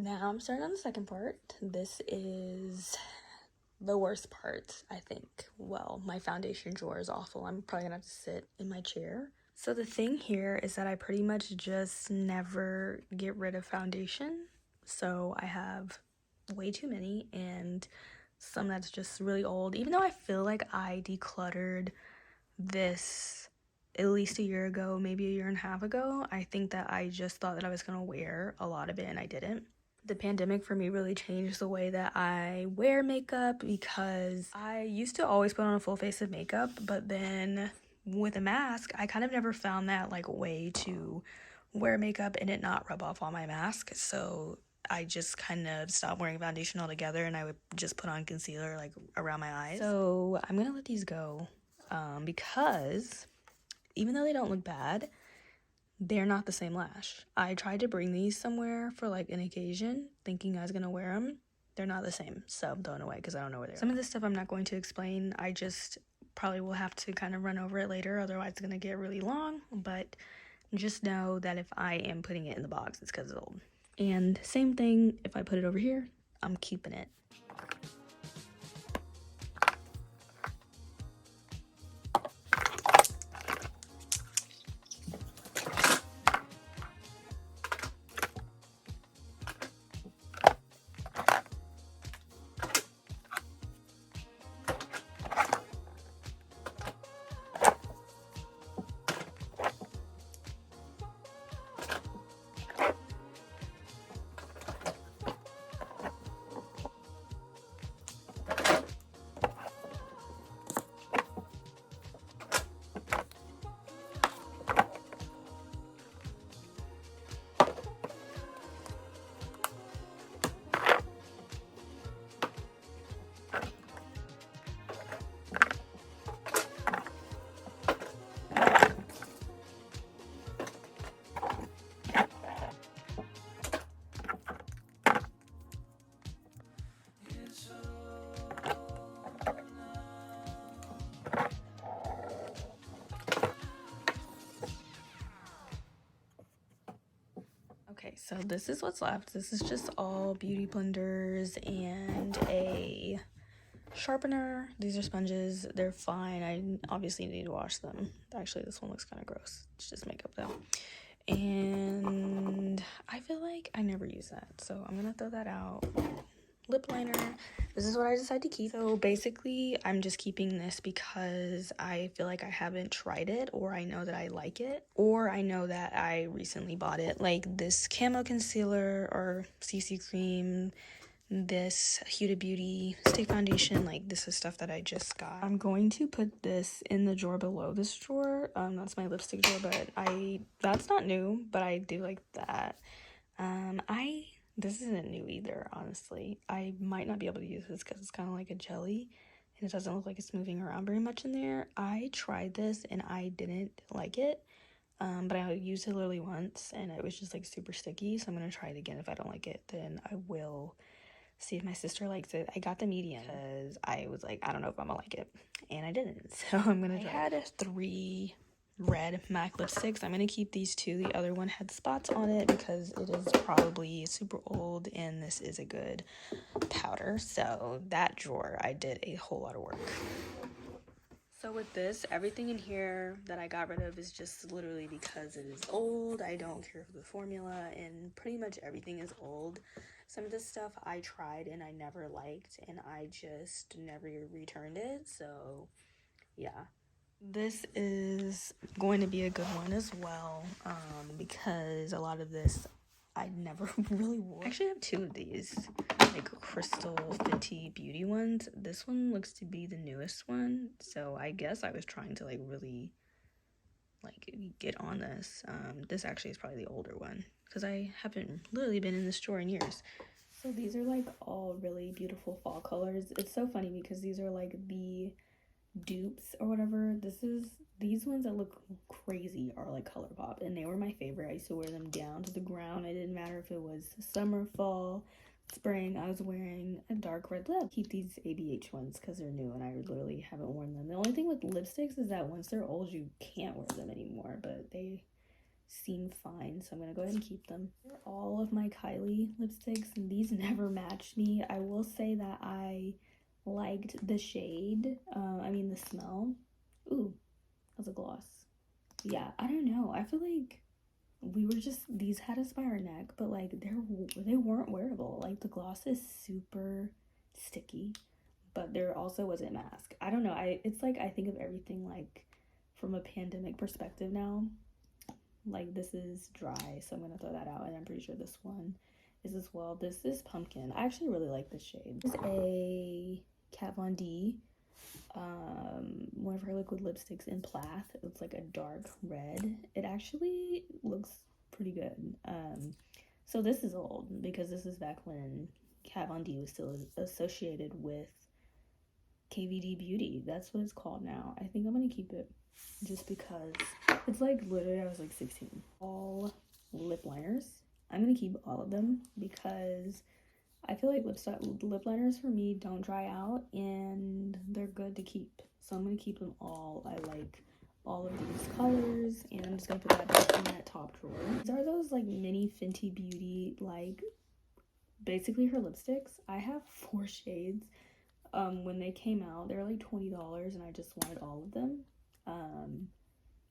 Now I'm starting on the second part. This is the worst part, I think. Well, my foundation drawer is awful. I'm probably gonna have to sit in my chair. So the thing here is that I pretty much just never get rid of foundation. So I have way too many and some that's just really old. Even though I feel like I decluttered this at least a year ago, maybe a year and a half ago, I think that I just thought that I was gonna wear a lot of it and I didn't. The pandemic for me really changed the way that I wear makeup because I used to always put on a full face of makeup, but then with a mask, I kind of never found that like way to wear makeup and it not rub off on my mask. So I just kind of stopped wearing foundation altogether and I would just put on concealer like around my eyes. So I'm gonna let these go because even though they don't look bad, they're not the same lash. I tried to bring these somewhere for like an occasion, thinking I was gonna wear them. They're not the same, so I'm throwing away because I don't know where they are. Some of this stuff I'm not going to explain. I just probably will have to kind of run over it later, otherwise it's gonna get really long. But just know that if I am putting it in the box, it's because it's old. And same thing, if I put it over here, I'm keeping it. Okay, so this is what's left. This is just all beauty blenders and a sharpener. These are sponges. They're fine. I obviously need to wash them. Actually, this one looks kind of gross. It's just makeup though. And I feel like I never use that, so I'm gonna throw that out. Lip liner. This is what I decided to keep. So basically, I'm just keeping this because I feel like I haven't tried it, or I know that I like it, or I know that I recently bought it. Like this camo concealer or CC cream, this Huda Beauty stick foundation, like this is stuff that I just got. I'm going to put this in the drawer below this drawer. That's my lipstick drawer, but that's not new, but I do like that. This isn't new either, honestly. I might not be able to use this because it's kind of like a jelly and it doesn't look like it's moving around very much in there. I tried this and I didn't like it, but I used it literally once and it was just like super sticky, so I'm going to try it again. If I don't like it, then I will see if my sister likes it. I got the medium because I was like, I don't know if I'm gonna like it, and I didn't, so I'm gonna try. I had 3 red MAC lipsticks. I'm gonna keep these 2. The other one had spots on it because it is probably super old and this is a good powder. So that drawer, I did a whole lot of work. So with this, everything in here that I got rid of is just literally because it is old. I don't care for the formula, and pretty much everything is old. Some of this stuff I tried and I never liked, and I just never returned it. So yeah, this is going to be a good one as well, because a lot of this I never really wore. I actually have 2 of these, like crystal Fenty beauty ones. This one looks to be the newest one, so I guess I was trying to like really like get on this. This actually is probably the older one because I haven't literally been in the store in years. So these are like all really beautiful fall colors. It's so funny because these are like the dupes or whatever. These ones that look crazy are like ColourPop, and they were my favorite. I used to wear them down to the ground. It didn't matter if it was summer, fall, spring. I was wearing a dark red lip. Keep these ABH ones because they're new and I literally haven't worn them. The only thing with lipsticks is that once they're old, you can't wear them anymore, but they seem fine, so I'm gonna go ahead and keep them. All of my Kylie lipsticks, and these never matched me. I will say that I liked the shade, the smell. Ooh, that's a gloss. Yeah, I don't know. I feel like these had us by our neck, but like they weren't wearable. Like the gloss is super sticky, but there also wasn't mask. I don't know. It's like I think of everything like from a pandemic perspective now. Like this is dry, so I'm gonna throw that out, and I'm pretty sure this one is as well. This is pumpkin. I actually really like this shade. This is a Kat Von D, one of her liquid lipsticks in Plath. It's like a dark red. It actually looks pretty good. So this is old because this is back when Kat Von D was still associated with KVD Beauty. That's what it's called now. I think I'm gonna keep it just because it's like literally I was like 16. All lip liners. I'm gonna keep all of them because I feel like lip liners for me don't dry out and they're good to keep. So I'm gonna keep them all. I like all of these colors, and I'm just gonna put that back in that top drawer. These are those like mini Fenty Beauty, like basically her lipsticks. I have 4 shades. When they came out, they were like $20 and I just wanted all of them.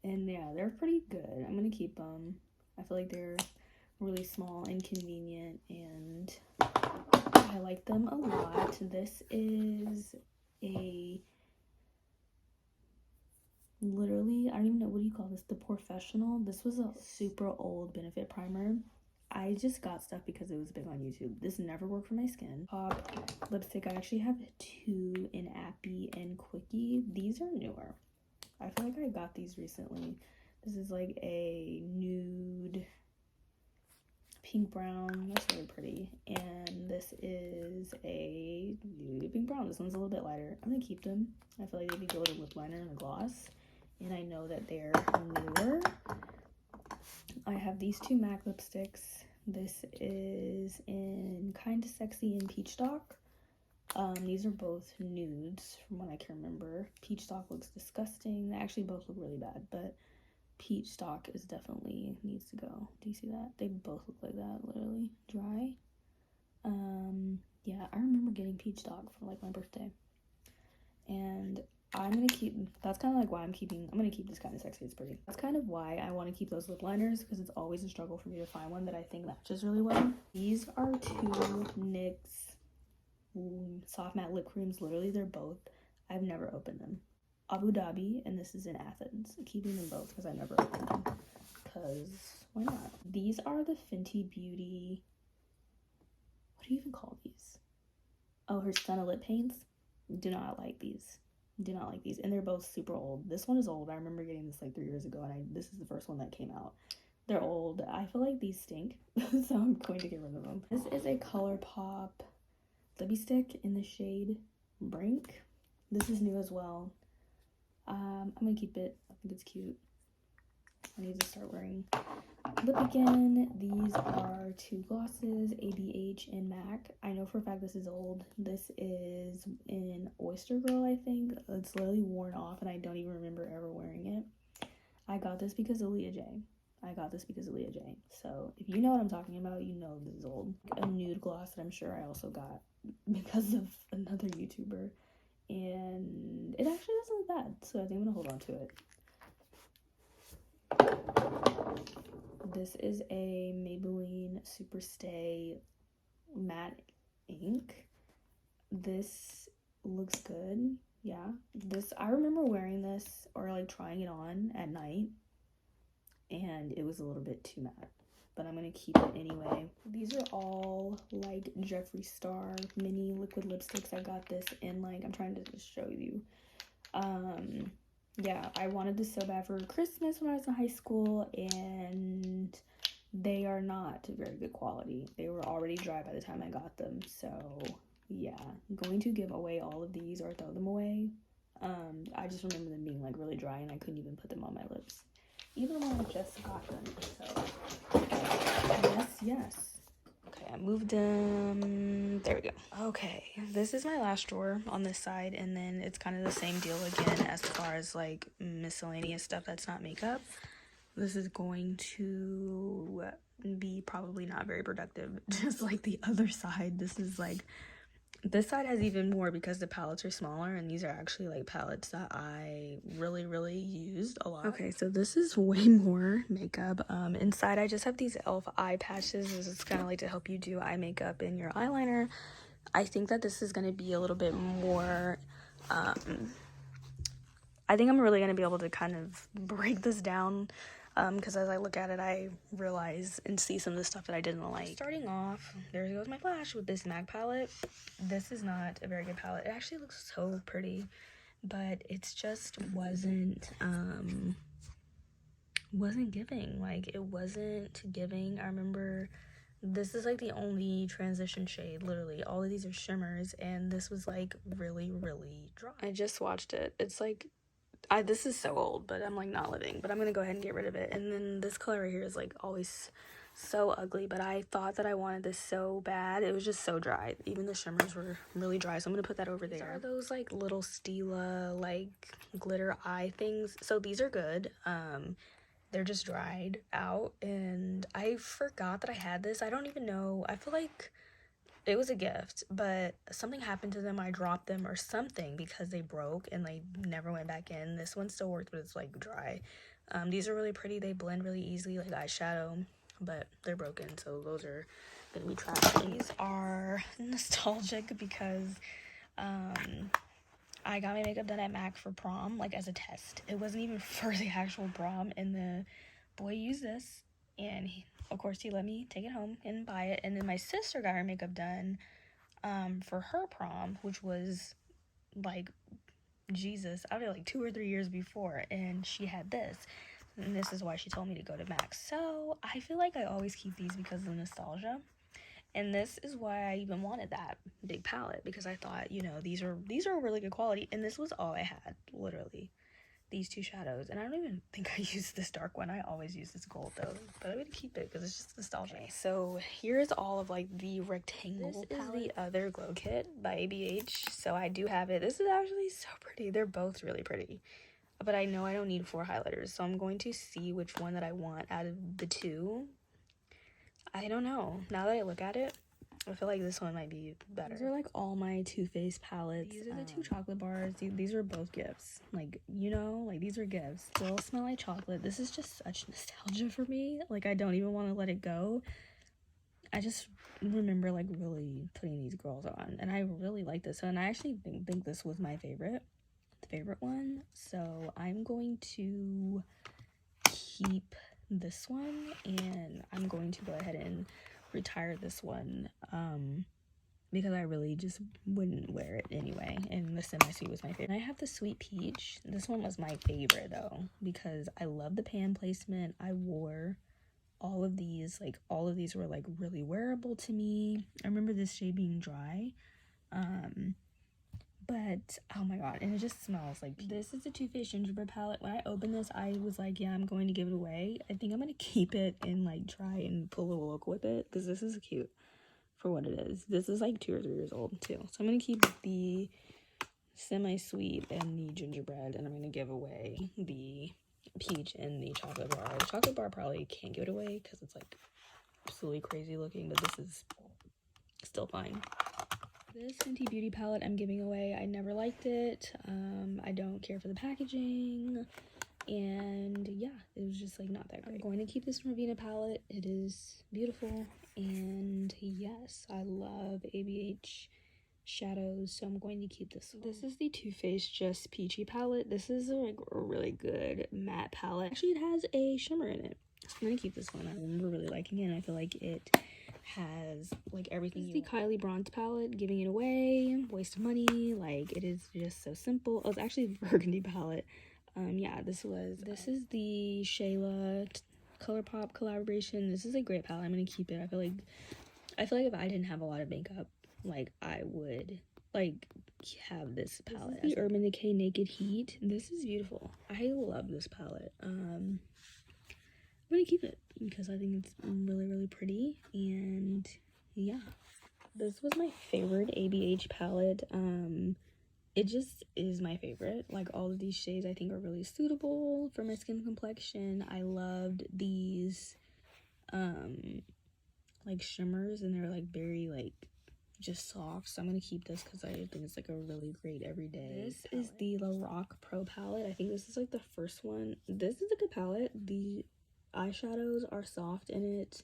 And yeah, they're pretty good. I'm gonna keep them. I feel like they're really small and convenient, and I like them a lot. This is literally, I don't even know, what do you call this? The Professional. This was a super old Benefit primer. I just got stuff because it was big on YouTube. This never worked for my skin. Top lipstick. I actually have 2 in Appy and Quickie. These are newer. I feel like I got these recently. This is like a nude pink brown. That's really pretty. And this is a nude pink brown. This one's a little bit lighter. I'm gonna keep them. I feel like they could go with a lip liner and a gloss. And I know that they're newer. I have these 2 MAC lipsticks. This is in Kinda Sexy and Peach Stock. These are both nudes from what I can remember. Peach Stock looks disgusting. They actually both look really bad, but Peach Stock is definitely needs to go. Do you see that? They both look like that, literally dry. Yeah, I remember getting Peach Stock for like my birthday, and I'm gonna keep. That's kind of like why I'm gonna keep this Kinda Sexy. It's pretty. That's kind of why I want to keep those lip liners, because it's always a struggle for me to find one that I think matches really well. These are 2 NYX soft matte lip creams. Literally, they're both. I've never opened them. Abu Dhabi, and this is in Athens. Keeping them both because I never opened them. Because why not? These are the Fenty Beauty. What do you even call these? Oh, her Stunna lip paints. Do not like these. Do not like these. And they're both super old. This one is old. I remember getting this like 3 years ago, and this is the first one that came out. They're old. I feel like these stink, so I'm going to get rid of them. This is a ColourPop lippy stick in the shade Brink. This is new as well. I'm gonna keep it. I think it's cute. I need to start wearing lip again. These are 2 glosses, ABH and MAC. I know for a fact this is old. This is in Oyster Girl, I think. It's literally worn off, and I don't even remember ever wearing it. I got this because of Leah J. So if you know what I'm talking about, you know this is old. A nude gloss that I'm sure I also got because of another YouTuber. And it actually doesn't look bad, so I think I'm gonna hold on to it. This is a Maybelline Superstay matte ink. This looks good. Yeah, I remember wearing this or like trying it on at night, and it was a little bit too matte, but I'm gonna keep it anyway. These are all like Jeffree Star mini liquid lipsticks. I got this in like, I'm trying to just show you. Yeah, I wanted this so bad for Christmas when I was in high school, and they are not very good quality. They were already dry by the time I got them, so yeah, I'm going to give away all of these or throw them away. I just remember them being like really dry, and I couldn't even put them on my lips even when I just got them. So yes. Okay, I moved them. There we go. Okay, this is my last drawer on this side, and then it's kind of the same deal again as far as like miscellaneous stuff that's not makeup. this is going to be probably not very productive. Just like the other side, this is like, this side has even more because the palettes are smaller, and these are actually like palettes that I really used a lot. Okay, so this is way more makeup. Inside I just have these e.l.f. eye patches. This is kind of like to help you do eye makeup in your eyeliner. I think that this is going to be a little bit more, I think I'm really going to be able to kind of break this down, because as I look at it, I realize and see some of the stuff that I didn't like. Starting off, there goes my flash with this MAC palette. This is not a very good palette. It actually looks so pretty, but it's just wasn't giving. Like, it wasn't giving. I remember this is like the only transition shade, literally. All of these are shimmers, and this was like really dry. I just watched it. It's like, this is so old, but I'm like not living, but I'm gonna go ahead and get rid of it. And then this color right here is like always so ugly, but I thought that I wanted this so bad. It was just so dry. Even the shimmers were really dry, so I'm gonna put that over there. These are those like little Stila like glitter eye things, so these are good. They're just dried out, and I forgot that I had this. I don't even know. I feel like it was a gift, but something happened to them. I dropped them or something because they broke and they never went back in. This one still worked, but it's like dry. These are really pretty. They blend really easily like eyeshadow, but they're broken, so those are gonna be trash. These are nostalgic because I got my makeup done at MAC for prom, like as a test. It wasn't even for the actual prom, and the boy used this, and of course he let me take it home and buy it. And then my sister got her makeup done for her prom, which was like, Jesus, I don't know, like 2 or 3 years before, and she had this, and this is why she told me to go to MAC. So I feel like I always keep these because of the nostalgia. And this is why I even wanted that big palette, because I thought, you know, these are really good quality. And this was all I had, literally, these two shadows. And I don't even think I used this dark one. I always use this gold though, but I'm gonna keep it because it's just nostalgia. Okay, so here's all of like the rectangle palette. This is the other glow kit by ABH, so I do have it. This is actually so pretty. They're both really pretty, but I know I don't need 4 highlighters, so I'm going to see which one that I want out of the two. I don't know. Now that I look at it, I feel like this one might be better. These are like all my Too Faced palettes. These are the 2 chocolate bars. These are both gifts. Like, you know, like these are gifts. Still smell like chocolate. This is just such nostalgia for me. Like, I don't even want to let it go. I just remember like really putting these girls on, and I really like this one. I actually think this was my favorite one. So I'm going to keep this one, and I'm going to go ahead and retire this one because I really just wouldn't wear it anyway, and the semi-sweet was my favorite. I have the Sweet Peach. This one was my favorite though because I love the pan placement. I wore all of these, like all of these were like really wearable to me. I remember this shade being dry, but oh my god, and it just smells like peach. This is the Too Faced gingerbread palette. When I opened this, I was like, yeah, I'm going to give it away. I think I'm gonna keep it and like try and pull a little look with it because this is cute for what it is. This is like 2 or 3 years old too, so I'm gonna keep the semi-sweet and the gingerbread, and I'm gonna give away the peach and the chocolate bar. The chocolate bar probably can't give it away because it's like absolutely crazy looking, but this is still fine. This Fenty Beauty palette I'm giving away. I never liked it. I don't care for the packaging, and yeah, it was just like not that great. I'm going to keep this Ravina palette. It is beautiful, and yes, I love ABH shadows, so I'm going to keep this one. This is the Too Faced Just Peachy palette. This is like a really good matte palette. Actually, it has a shimmer in it, so I'm gonna keep this one. I remember really liking it, and I feel like it has like everything. This is the Kylie Bronze palette, giving it away, waste of money. Like, it is just so simple. Oh, it's actually a burgundy palette. Yeah, this is the Shayla ColourPop collaboration. This is a great palette. I'm gonna keep it. I feel like if I didn't have a lot of makeup, like I would like have this palette. This is the Urban Decay Naked Heat. This is beautiful. I love this palette. I'm gonna keep it because I think it's really pretty, and yeah, this was my favorite ABH palette. it just is my favorite. Like, all of these shades I think are really suitable for my skin complexion. I loved these like shimmers, and they're like very like just soft, so I'm gonna keep this because I think it's like a really great everyday This palette. Is the Lorac Pro palette. I think this is like the first one. This is a good palette. The eyeshadows are soft in it,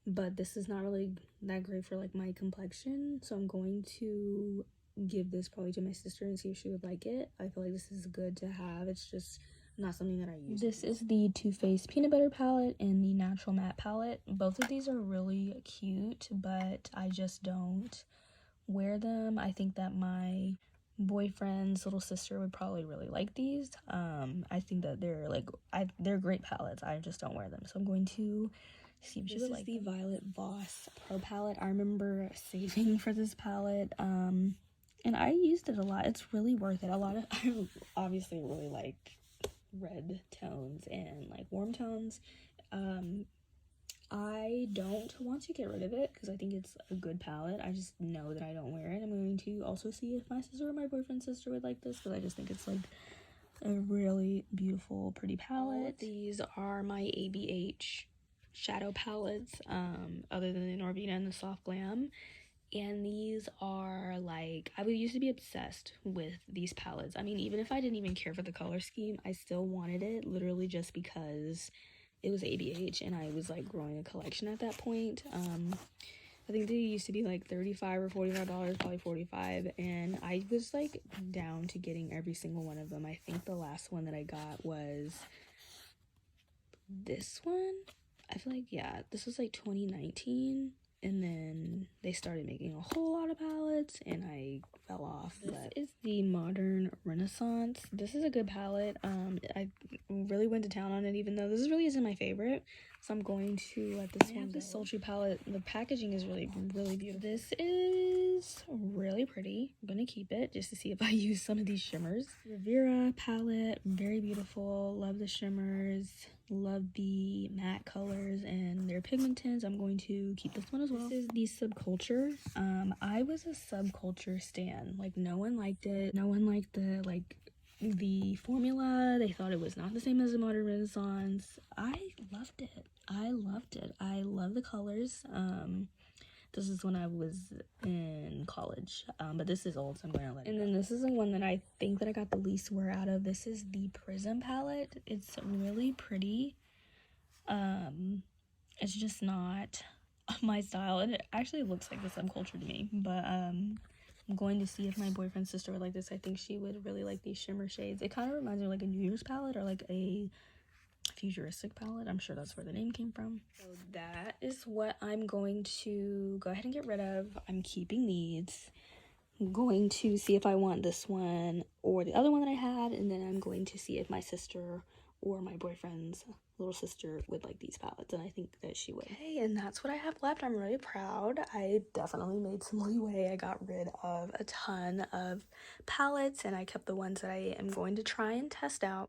but this is not really that great for like my complexion, so I'm going to give this probably to my sister and see if she would like it. I feel like this is good to have. It's just not something that I use. This is the Too Faced Peanut Butter palette and the Natural Matte palette. Both of these are really cute, but I just don't wear them. I think that my boyfriend's little sister would probably really like these. I think that they're like they're great palettes. I just don't wear them, so I'm going to see if she would like them. This is the Violet Voss Pro palette. I remember saving for this palette, and I used it a lot. It's really worth it. I obviously really like red tones and like warm tones. I don't want to get rid of it because I think it's a good palette. I just know that I don't wear it. I'm going to also see if my sister or my boyfriend's sister would like this, because I just think it's like a really beautiful, pretty palette. These are my ABH shadow palettes, other than the Norvina and the Soft Glam. And these are like, I used to be obsessed with these palettes. I mean, even if I didn't even care for the color scheme, I still wanted it, literally just because it was ABH and I was like growing a collection at that point. I think they used to be like $35 or $45, probably $45, and I was like down to getting every single one of them. I think the last one that I got was this one. I feel like, yeah, this was like 2019, and then they started making a whole lot of palettes and I fell off. This is the Modern Renaissance. This is a good palette. I really went to town on it, even though this really isn't my favorite, so I'm going to let this one go. This sultry palette, the packaging is really beautiful. This is really pretty. I'm gonna keep it just to see if I use some of these shimmers. Rivera palette, very beautiful. Love the shimmers, love the matte colors and their pigment tints. I'm going to keep this one as well. This is the Subculture. I was a Subculture stan. Like, no one liked it. No one liked the formula. They thought it was not the same as the Modern Renaissance. I loved it. I love the colors. This is when I was in college, but this is old, so I'm going to let it go. And then this is the one that I think that I got the least wear out of. This is the Prism palette. It's really pretty. It's just not my style, and it actually looks like the Subculture to me, but I'm going to see if my boyfriend's sister would like this. I think she would really like these shimmer shades. It kind of reminds me of like a New Year's palette or like a futuristic palette. I'm sure that's where the name came from. So that is what I'm going to go ahead and get rid of. I'm keeping these. I'm going to see if I want this one or the other one that I had, and then I'm going to see if my sister or my boyfriend's little sister would like these palettes, and I think that she would. Okay, and that's what I have left. I'm really proud. I definitely made some leeway. I got rid of a ton of palettes, and I kept the ones that I am going to try and test out.